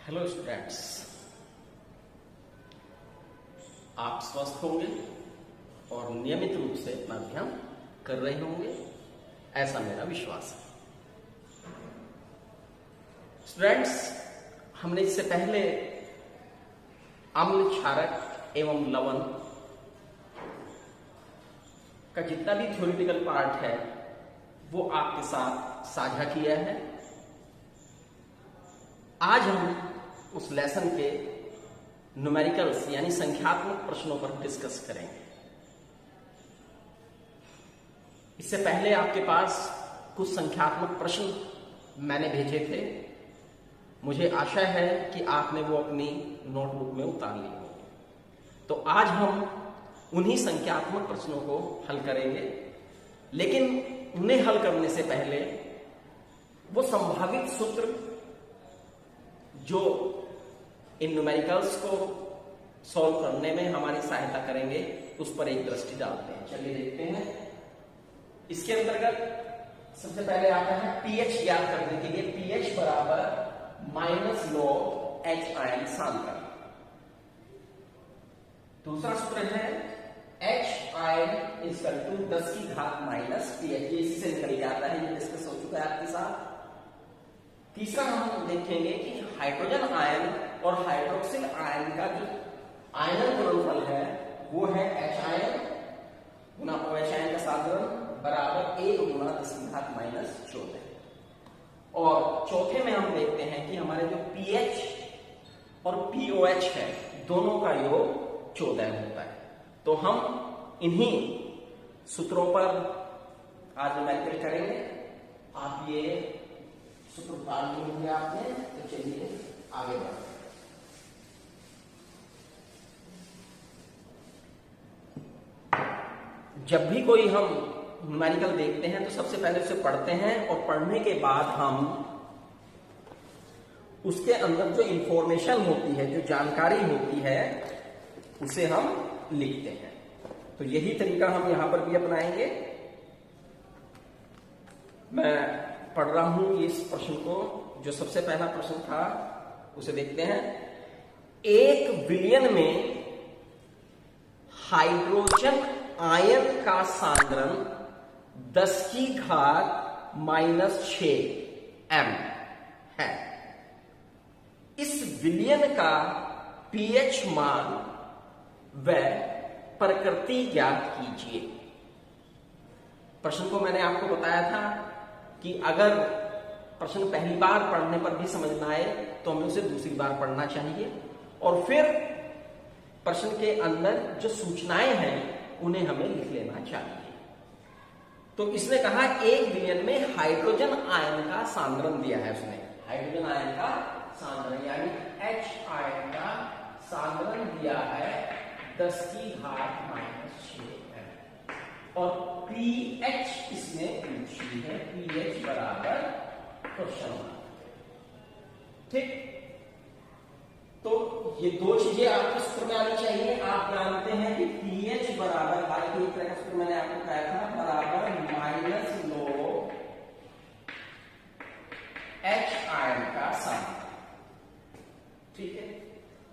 Hello students, आप स्वस्थ होंगे और नियमित रूप से अपना अध्ययन कर रहे होंगे, ऐसा मेरा विश्वास है। स्टूडेंट्स, हमने इससे पहले अम्ल, क्षारक एवं लवण का जितना भी थ्योरेटिकल पार्ट है वो आपके साथ साझा किया है। आज हम उस लेसन के न्यूमेरिकल्स यानी संख्यात्मक प्रश्नों पर डिस्कस करेंगे। इससे पहले आपके पास कुछ संख्यात्मक प्रश्न मैंने भेजे थे। मुझे आशा है कि आपने वो अपनी नोटबुक में उतार ली होगी। तो आज हम उन्हीं संख्यात्मक प्रश्नों को हल करेंगे, लेकिन उन्हें हल करने से पहले वो संभावित सूत्र जो इन न्यूमेरिकल्स को सॉल्व करने में हमारी सहायता करेंगे उस पर एक दृष्टि डालते हैं। चलिए देखते हैं। इसके अंतर्गत सबसे पहले आता है पीएच ज्ञात करने के लिए पीएच बराबर -log H आयन सांद्रण। दूसरा सूत्र है H आयन इक्वल टू 10 की घात माइनस पीएच। ये इसी से निकल के आता है, ये डिस्कस हो चुका है आपके साथ। तीसरा हम देखेंगे कि हाइड्रोजन आयन और हाइड्रोक्सिल आयन का जो आयनन गुणनफल है वो है H आयन गुना OH आयन का सांद्रण बराबर 1 गुना 10 की घात माइनस 14। और चौथे में हम देखते हैं कि हमारे जो pH और POH है दोनों का योग 14 होता है। तो हम इन्हीं सूत्रों पर आज न्यूमेरिकल करेंगे। आप ये सूत्र उतार लिए होंगे आपने, तो चलिए आगे बढ़ते हैं। जब भी कोई हम न्यूमेरिकल देखते हैं तो सबसे पहले उसे पढ़ते हैं और पढ़ने के बाद हम उसके अंदर जो इंफॉर्मेशन होती है, जो जानकारी होती है, उसे हम लिखते हैं। तो यही तरीका हम यहां पर भी अपनाएंगे। मैं पढ़ रहा हूं इस प्रश्न को। जो सबसे पहला प्रश्न था उसे देखते हैं। 1 विलियन में हाइड्रोजन आयन का सांद्रण 10 की घात -6 m है। इस विलियन का pH मान व प्रकृति ज्ञात कीजिए। प्रश्न को मैंने आपको बताया था कि अगर प्रश्न पहली बार पढ़ने पर भी समझ में आए तो हमें उसे दूसरी बार पढ़ना चाहिए और फिर प्रश्न के अंदर जो सूचनाएं हैं उन्हें हमें लिख लेना चाहिए। तो इसने कहा 1 विलियन में हाइड्रोजन आयन का सांद्रण दिया है। उसने हाइड्रोजन आयन का सांद्रण यानी H आयन का सांद्रण दिया है 10 की घात -6 और pH इसने पूछी है, pH बराबर क्वेश्चन मार्क। ठीक, तो ये दो चीजें आपके सूत्र में आनी चाहिए। आप जानते हैं कि pH बराबर एक तरह का सूत्र मैंने आपको कहा था, बराबर -log H आयन का सांद्रण। ठीक है,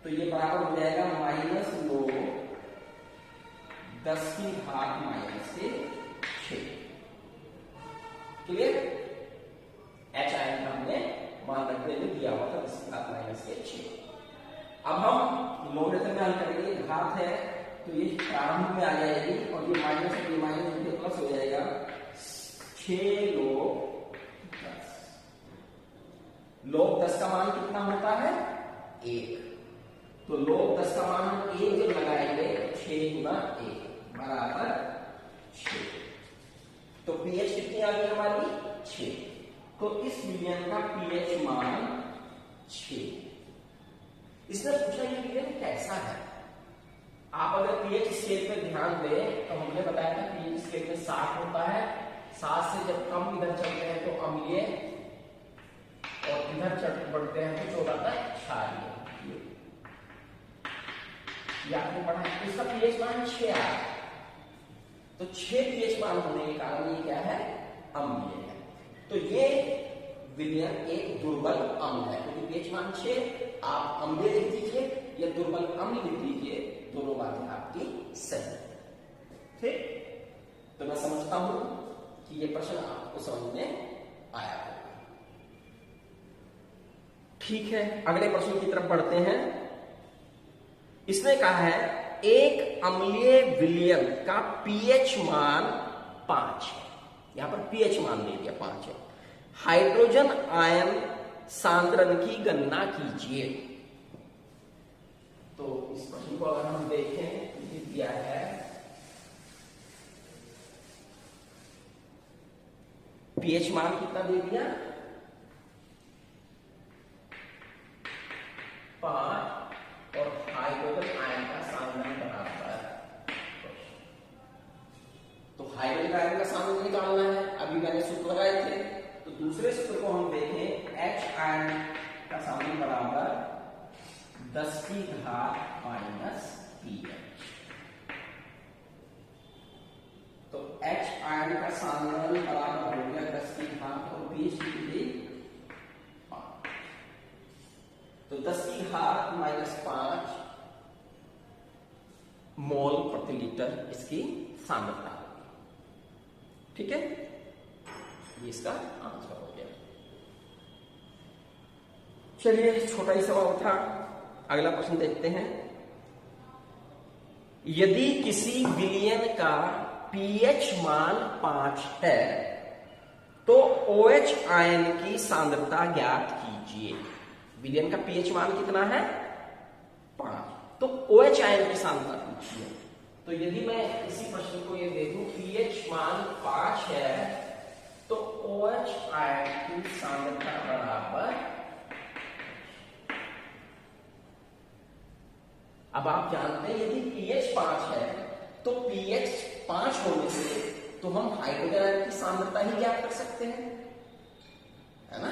तो ये बराबर हो जाएगा -log 10 की घात -6। क्लियर? H आयन का हमने मान रखते हुए दिया हुआ था 10 की घात -6। अब हम लोगरिथम में हल करेंगे। घात है तो ये प्रारंभ में आ जाएगी और ये माइनस और ये माइनस ये प्लस हो जाएगा। 6 log 10। log 10 का मान कितना होता है? 1। तो log 10 का मान 1 जब लगाएंगे 6 गुना 1 बराबर 6। तो pH कितनी आ गई हमारी? 6। तो इस विलियन का pH मान 6। इसने पूछा ये विलियन कैसा है। आप अगर pH स्केल पे ध्यान दें तो हमने बताया था pH स्केल में 60 होता है। 7 से जब कम इधर चलते हैं तो अम्लीय और इधर चढ़ बढ़ते हैं तो 14 तक क्षारीय। ये आपने पढ़ा है। इसका pH मान 6 आ रहा है। तो 6 pH मान होने के कारण ये क्या है? अम्लीय है। तो ये विलियन एक दुर्बल अम्ल है क्योंकि pH मान 6 आप अम्लीय लिख दीजिए या दुर्बल अम्ल लिख दीजिए, दोनों बातें आपकी सही। ठीक, तो मैं समझता हूं कि ये प्रश्न आपको समझ में आया होगा। ठीक है, अगले प्रश्न की तरफ बढ़ते हैं। इसने कहा है एक अम्लीय विलयन का पीएच मान 5 है। यहां पर पीएच मान दे दिया 5 है। हाइड्रोजन आयन सांद्रण की गणना कीजिए। तो इस प्रश्न को अगर हम देखें तो ये दिया है पीएच मान कितना दे दिया 5 और हाइड्रोजन आयन का सांद्रण बराबर। तो हाइड्रोजन आयन का सांद्रण निकालना है, अभी मैंने सूत्र लगाए थे। तो दूसरे सूत्र को हम देखें, H आयन का सांद्रण बराबर 10 की घात माइनस pH। तो H आयन का सांद्रण बराबर हो गया 10 की घात और pH की 5। तो 10 की घात माइनस 5 मोल प्रति लीटर इसकी सांद्रता होगी। ठीक है, ये इसका आंसर हो गया। चलिए, छोटा ही सवाल था, अगला प्रश्न देखते हैं। यदि किसी विलयन का पीएच मान 5 है तो OH आयन की सांद्रता ज्ञात कीजिए। विलयन का पीएच मान कितना है 5, तो OH आयन की सांद्रता पूछिए। तो यदि मैं इसी प्रश्न को ये देखूं, पीएच मान 5 है तो OH आयन की सांद्रता बराबर, अब आप जानते हैं यदि pH 5 है तो pH 5 होने से तो हम हाइड्रोजन आयन की सांद्रता ही ज्ञात कर सकते हैं, है ना।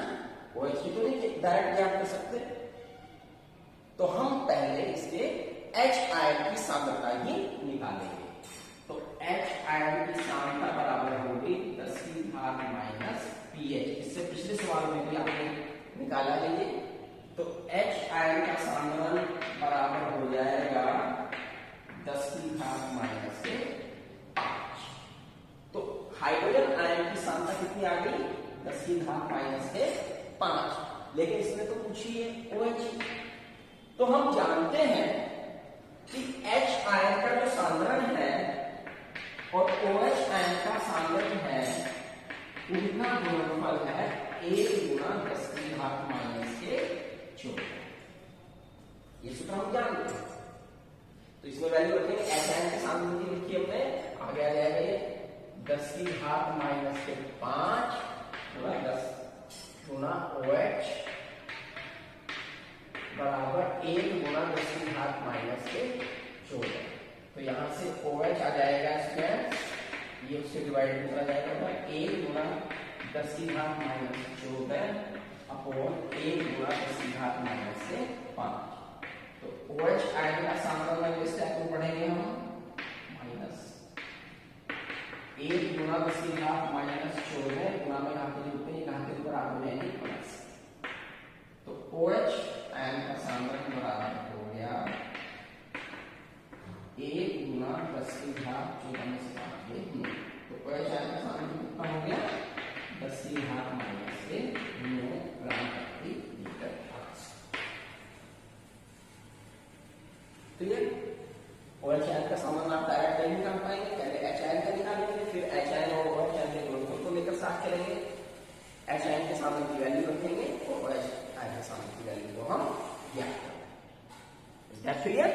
OH की तो नहीं डायरेक्ट ज्ञात कर सकते। तो हम पहले इसके H आयन की सांद्रता ही निकालेंगे। तो H आयन की सांद्रता बराबर होगी 10 की घात माइनस pH। इससे पिछले सवाल में भी आपने निकाला है ये। तो H आयन का सांद्रण बराबर हो जाएगा 10 की घात माइनस 5। तो हाइड्रोजन आयन की सांद्रता कितनी आ गई 10 की घात माइनस 5, लेकिन इसमें तो पूछी है OH। तो हम जानते हैं कि H आयन का जो सांद्रण है और OH आयन का सांद्रण है उनका गुणनफल है 1 गुणा 10 की घात माइनस 4। ये सूत्र हम जानते हैं। तो इसमें वैल्यू रखेंगे, H आयन के सांद्रण की लिखी हमने, आगे आ जाएगा ये 10 की घात माइनस 5 गुणा 10 गुणा OH बराबर 1 गुणा 10 की घात माइनस 4। तो यहां से OH आ जाएगा इसमें, ये उससे डिवाइड करा जाएगा 1 गुणा 10 की घात माइनस 14 अपॉन 1 गुणा 10 की घात माइनस 5। तो OH आयन का सांद्रण इस टाइप में पढ़ेंगे हम, माइनस 1 गुणा 10 की घात माइनस 14 गुणा में घात के रूप में घात के ऊपर आगे जाएंगे प्लस। तो OH आयन का सांद्रण बराबर हो गया 1 गुणा 10 की घात 14 में से 5। तो OH आयन का सांद्रण कितना हो गया 10 की घात माइनस 9 ग्राम प्रति लीटर। क्लियर। OH आयन का सांद्रण आप डायरेक्ट नहीं निकाल पाएंगे, पहले H आयन का निकालेंगे, फिर H आयन और OH आयन के गुणनफल को लेकर साथ करेंगे। H आयन के सांद्रण की वैल्यू रखेंगे और OH आयन के सांद्रण की वैल्यू को हम ज्ञात करेंगे। Is that clear?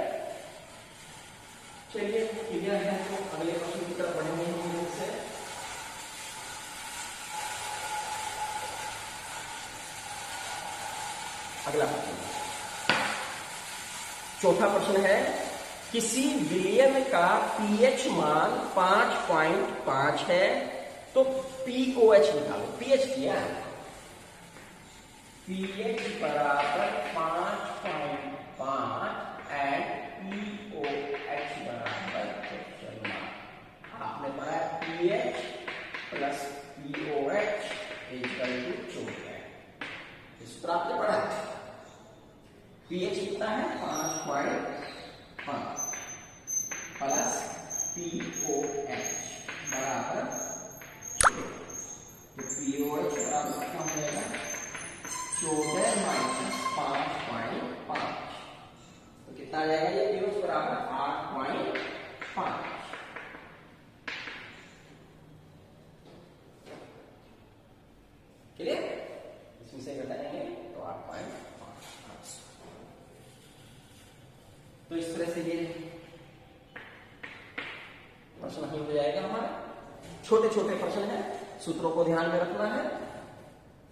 चलिए, क्लियर है तो अगले प्रश्न की तरफ बढ़ेंगे हम इससे। अगला प्रश्न, चौथा प्रश्न है, किसी विलयन का पीएच मान 5.5 है तो पीओएच निकालो। पीएच किया है, पीएच बराबर 5.5 एंड पीओएच बराबर, आपने पढ़ा है pH plus pOH equal to 14। इस पर आपने पढ़ा है। पीएच कितना है 5.5 प्लस POH बराबर, तो POH बराबर कितना हो जाएगा 14 माइनस 5.5, तो कितना आ जाएगा ये POH बराबर 8.5। क्लियर? इसमें से घटाएंगे तो 8.5। तो इस तरह से ये प्रश्न हल हो जाएगा हमारा। छोटे छोटे प्रश्न है, सूत्रों को ध्यान में रखना है,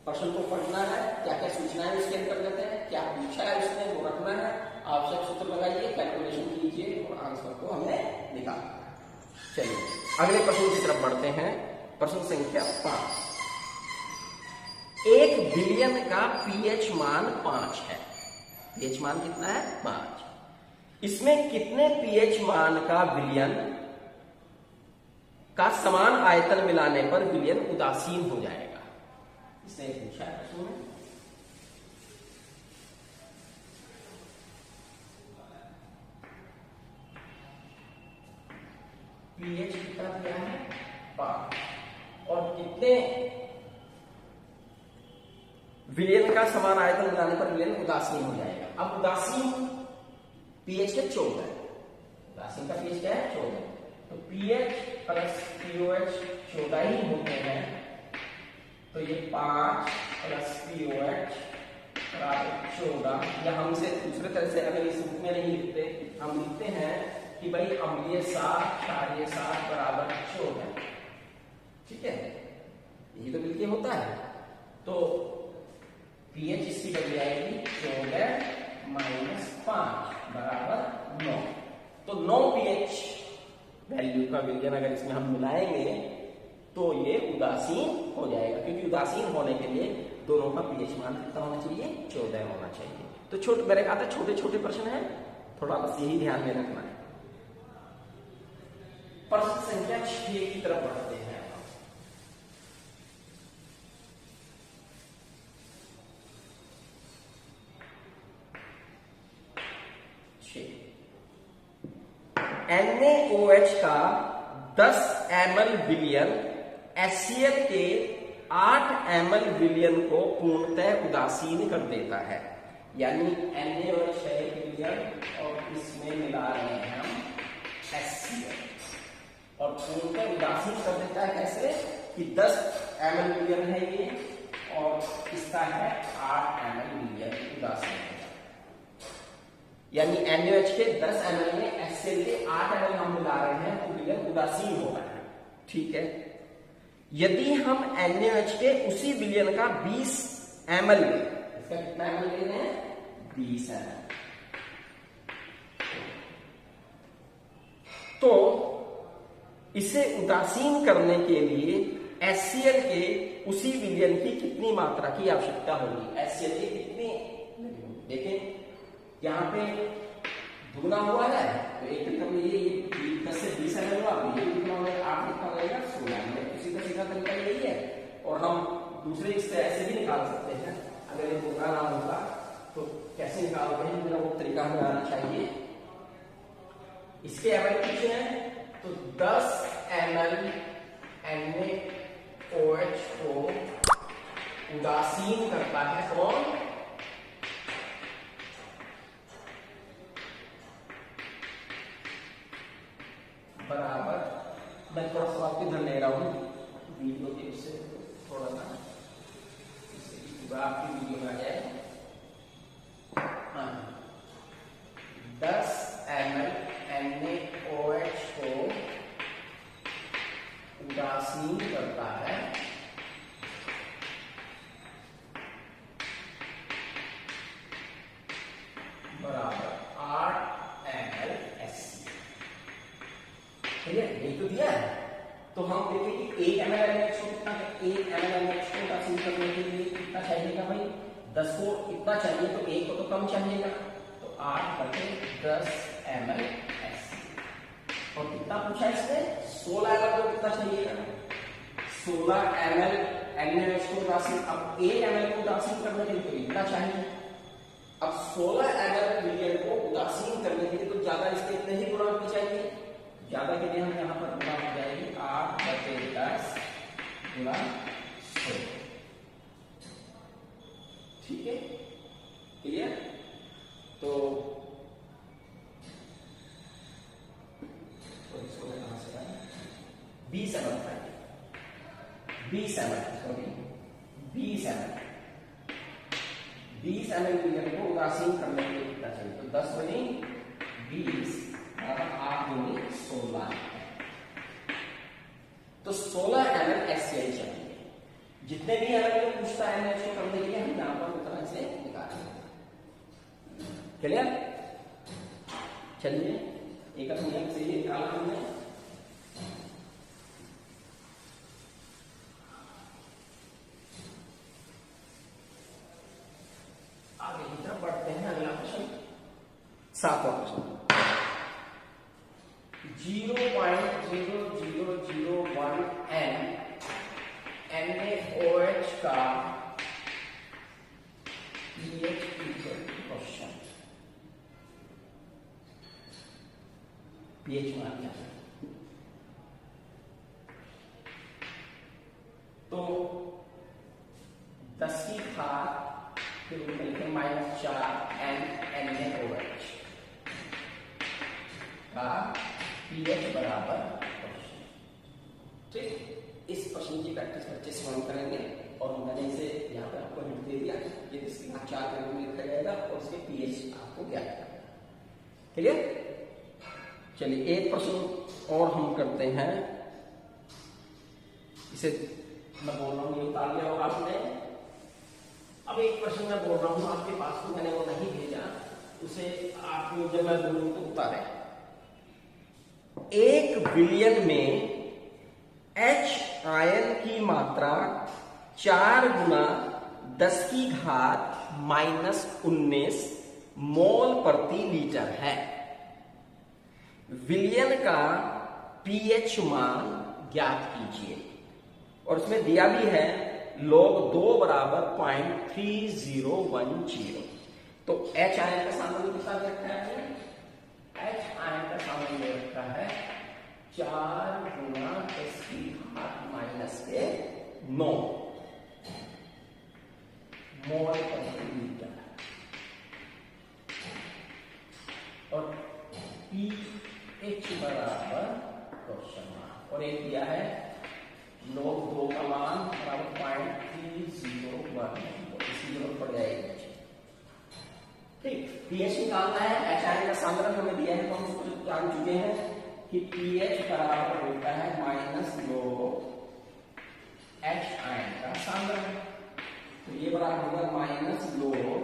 प्रश्न को पढ़ना है, क्या क्या सूचनाएं उसके अंतर्गत है, क्या पूछा है उसने वो रखना है, आवश्यक सूत्र लगाइए, कैलकुलेशन कीजिए और आंसर को हमने निकाला। चलिए अगले प्रश्न की तरफ बढ़ते हैं। प्रश्न संख्या 5। 1 बिलियन का पीएच मान 5 है। पीएच मान कितना है 5। इसमें कितने पीएच मान का विलयन का समान आयतन मिलाने पर विलयन उदासीन हो जाएगा? इसने पूछा है प्रश्न में। पीएच कितना दिया है 5 और कितने विलयन का समान आयतन मिलाने पर विलयन उदासीन हो जाएगा। अब उदासीन पीएच है 14, उदासीन का पीएच क्या है 14, तो पीएच प्लस पीओएच 14 ही होते हैं, तो ये 5 प्लस पीओएच बराबर 14। या हम इसे दूसरे तरह से अगर इस रूप में नहीं लिखते, हम लिखते हैं कि भाई अम्लीय 7 क्षारीय 7 बराबर 14। ठीक है, यही तो मिलके होता है। तो पीएच इसकी बन जाएगी 14 माइनस 5 बराबर 9। तो 9 पीएच वैल्यू का विलयन अगर इसमें हम मिलाएंगे तो ये उदासीन हो जाएगा, क्योंकि उदासीन होने के लिए दोनों का पीएच मान कितना होना चाहिए 14 होना चाहिए। तो मैंने कहा था छोटे छोटे प्रश्न है, थोड़ा बस यही ध्यान में रखना है। प्रश्न संख्या 6 की तरफ बढ़ते हैं। NaOH का 10 ml विलयन HCl के 8 ml विलयन को पूर्णतः उदासीन कर देता है। यानी NaOH है एक विलयन और इसमें मिला रहे हैं हम HCl और पूर्णतः उदासीन कर देता है। कैसे कि 10 ml विलयन है ये और इसका है 8 ml विलयन उदासीन है। यानी NaOH के 10 ml में HCl के 8 ml हम मिला रहे हैं तो विलयन उदासीन हो रहा है। ठीक है, यदि हम NaOH के उसी विलयन का 20 ml लें, इसका कितना ml ले रहे हैं 20 ml, तो इसे उदासीन करने के लिए HCl के उसी विलयन की कितनी मात्रा की आवश्यकता होगी? HCl की कितनी, देखें यहाँ पे दुगना हुआ है तो एक तरीका में ये 10 से 20 ml हुआ, ये कितना होगा 8 कितना रहेगा 16 ml। सीधा सीधा तरीका यही है। और हम दूसरे इससे ऐसे भी निकाल सकते हैं, अगर ये दुगना ना होगा तो कैसे निकालते हैं, मेरा वो तरीका हमें आना चाहिए। इसके ml पूछे हैं तो 10 ml NaOH को उदासीन करता है कौन? बराबर, मैं थोड़ा सा आपके ध्यान ले रहा हूं वीडियो के, उससे थोड़ा सा आपकी वीडियो में आ जाए। 10 ml NaOH को उदासीन करता है बराबर 8 ml HCl। ठीक है, यही तो दिया है। तो हम देखें कि 1 ml NaOH को कितना, 1 ml NaOH को उदासीन करने के लिए कितना चाहिएगा भाई? 10 को इतना चाहिए तो 1 को तो कम चाहिएगा, तो 8/10 ml HCl। और कितना पूछा इसने? 16 ml को कितना चाहिएगा? 16 ml NaOH को उदासीन, अब 1 ml को उदासीन करने के लिए तो इतना चाहिए, अब 16 ml विलियन को उदासीन करने के लिए तो ज्यादा इसके इतने ही गुणा होनी चाहिए, ज्यादा के लिए हम यहाँ पर गुणा हो जाएगी 8/10 गुणा 100। ठीक है, क्लियर? तो इसको मैं कहां से लाऊं? 20 ml था, 20 ml विलियन को उदासीन करने के लिए कितना चाहिए? तो 10 बनी 20 और 8 दूनी 16। तो 16 ml HCl चाहिए। जितने भी ml में पूछता है NaCO करने के लिए हम यहां पर उतना से निकालेंगे। क्लियर? चलिए एक नियम से ये निकाला हमने। आगे की तरफ बढ़ते हैं। अगला प्रश्न 7वां प्रश्न 0.0001 n NaOH का pH क्वेश्चन। pH मान क्या है? तो 10 की घात फिर लिखें -4 n NaOH का pH बराबर क्वेश्चन। ठीक, इस प्रश्न की प्रैक्टिस बच्चे स्वयं करेंगे और मैंने इसे यहाँ पे आपको हिंट दे दिया कि इसकी घात 4 के रूप में लिखा जाएगा और उसके pH आपको ज्ञात करना है। क्लियर? चलिए एक प्रश्न और हम करते हैं। इसे मैं बोल रहा हूँ, ये उतार लिया होगा आपने। अब एक प्रश्न मैं बोल रहा हूँ आपके पास, तो मैंने वो नहीं भेजा, उसे आप जब मैं बोलूँ तो उतारे। 1 बिलियन में H आयन की मात्रा 4 गुना 10 की घात -19 मोल प्रति लीटर है। विलियन का pH मान ज्ञात कीजिए। और उसमें दिया भी है log 2 बराबर 0.3010। तो H आयन का सामान्य कितना रखा है? H आयन का सामान्य रखा है 4 गुना 10 की घात -9 मोल प्रति लीटर। और pH बराबर क्वेश्चन मार्क, और एक दिया है log 2 का मान बराबर 0.301। इसकी जरूरत पड़ जाएगी। ठीक, pH निकालना है। H आयन का सांद्रक हमें दिया है तो हम उसको जान चुके हैं कि pH बराबर होता है -log H आयन का सांद्रक। तो ये बराबर होगा -log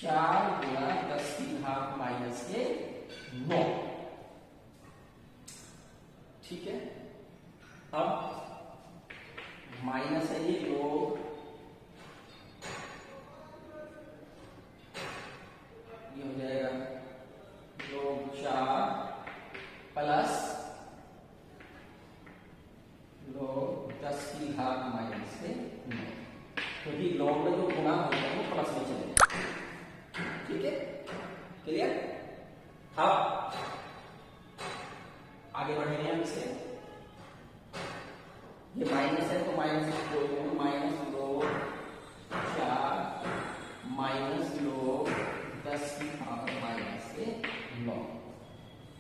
4 गुना 10 की घात -9। ठीक है, अब माइनस है ये log ये हो जाएगा log 4 प्लस log 10 की घात -9, क्योंकि log में जो गुणा होता है वो प्लस में चलेगा। ठीक है, क्लियर? अब आगे बढ़ेंगे हम इससे। ये माइनस है तो माइनस -log 4 -log 10 की घात -9।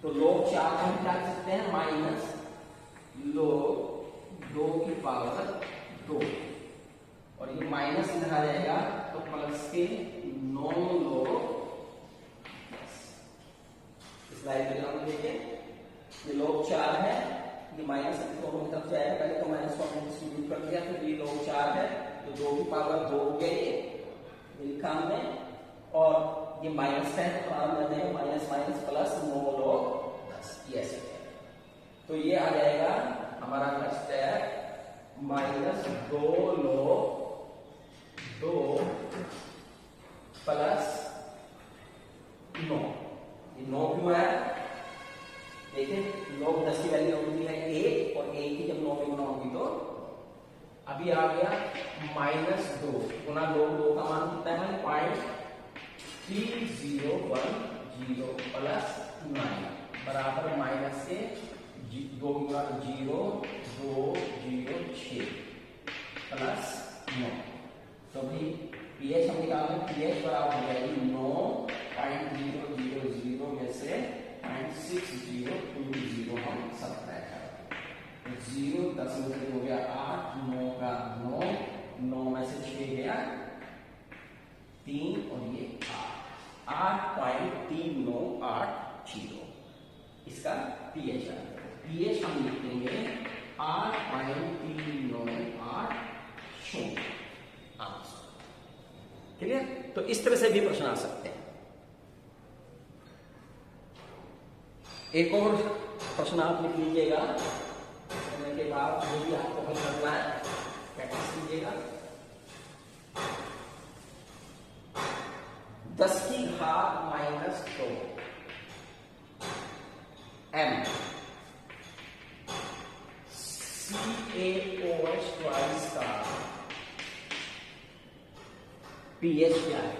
तो log 4 को हम क्या लिख सकते हैं? -log 2 की पावर 2, और ये माइनस इधर आ जाएगा तो प्लस के 9 log 10। स्लाइड में हम देखें, ये log 4 है, ये माइनस दोनों की तरफ से आएगा। पहले तो माइनस को हमने डिस्ट्रीब्यूट कर दिया, फिर ये log 4 है तो 2 की पावर 2 हो गई ये लिखा हमने, और ये माइनस है तो हम देंगे माइनस प्लस 9 log 10। ये तो ये आ जाएगा हमारा नेक्स्ट है -2 log 2 प्लस 9। ये 9 क्यों है? देखिए log 10 की वैल्यू होती है 1, और 1 की जब 9 में गुना होगी तो अभी आ गया -2 गुना 2 का मान कितना है 0.3010 प्लस 9 बराबर माइनस के 2 गुना 0.206 प्लस 9। तो भाई पीएच हम निकालें, पीएच बराबर हो जाएगी 9.000 में से 0.6020 हम सब्ट्रैक्ट करें। 0 10 में से हो गया 8, 9 का 9, 9 में से 6 गया 3 और ये 8.3980 इसका पीएच है। पीएच हम लिखेंगे 8.3980। क्लियर? तो इस तरह से भी प्रश्न आ सकते हैं। एक और प्रश्न आप लिख लीजिएगा, करने के बाद जो भी आपको हल करना है प्रैक्टिस कीजिएगा। 10 की घात -2 m CaOH ट्वाइस का पीएच क्या है?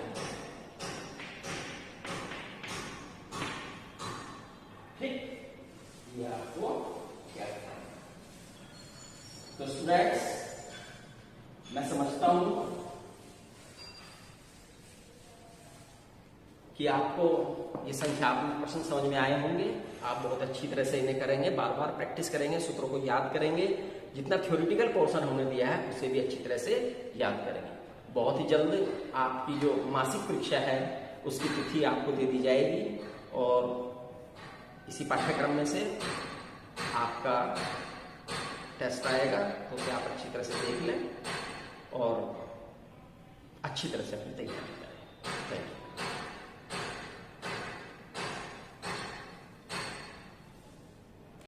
ठीक, ये आपको क्या है? तो स्टूडेंट्स, मैं समझता हूं कि आपको ये संख्यात्मक प्रश्न समझ में आए होंगे। आप बहुत अच्छी तरह से इन्हें करेंगे, बार बार प्रैक्टिस करेंगे, सूत्रों को याद करेंगे। जितना थ्योरेटिकल पोर्शन हमने दिया है उसे भी अच्छी तरह से याद करेंगे। बहुत ही जल्द आपकी जो मासिक परीक्षा है उसकी तिथि आपको दे दी जाएगी और इसी पाठ्यक्रम में से आपका टेस्ट आएगा, तो उसे आप अच्छी तरह से देख लें और अच्छी तरह से अपनी तैयारी करें। Thank you.